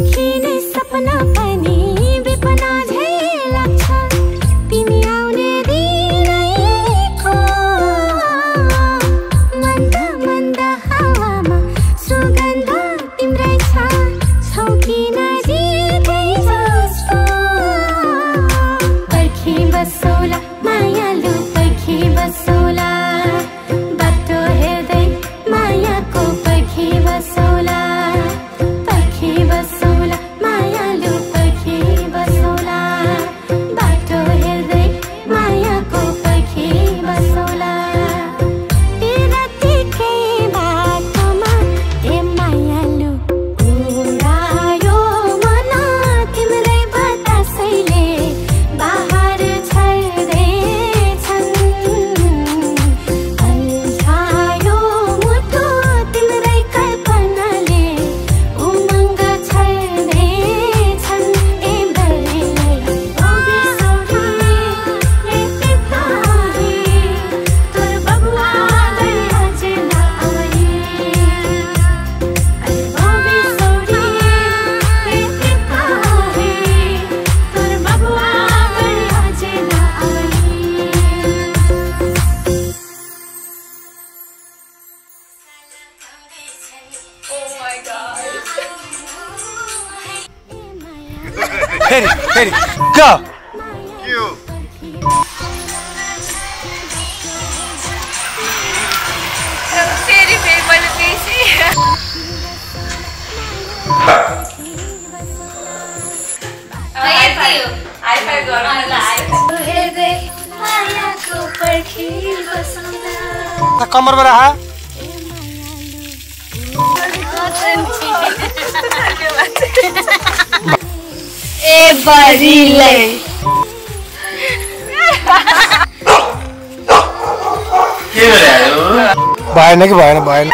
देखिने सपना पनि विपना झै लाग्छ तिमी आउने दिनैको मन्द मन्द हावामा सुगन्ध तिम्रै छ छौ किन जितै जस्तो पर्खी बसौला मायालु पर्खी बसौला बाटो हेर्दै मायाको पर्खी बसौला मायालु पर्खी बसौला बाटो हेर्दै मायाको पर्खी बसौला तिरतिकै बाटोमा ए मायालु उडायो मन तिम्रै बतासैले बाहर छर्दैछन् अल्झायो मुटु तिम्रै कल्पनाले उमङ्ग छर्दैछन् ए बलैलाई बबिसौरी रेतिताही तोर बबुआ गरी अझै नआई अरे बबिसौरी रेतिताही तोर बबुआ गरी अझै नआई Ready, go! You. Sorry, babe, wala busy. High five गरौँ न हेर्दै मायाको पर्खी बसौला कमर में रहा ए बरीलाई के भयो भएन कि भएन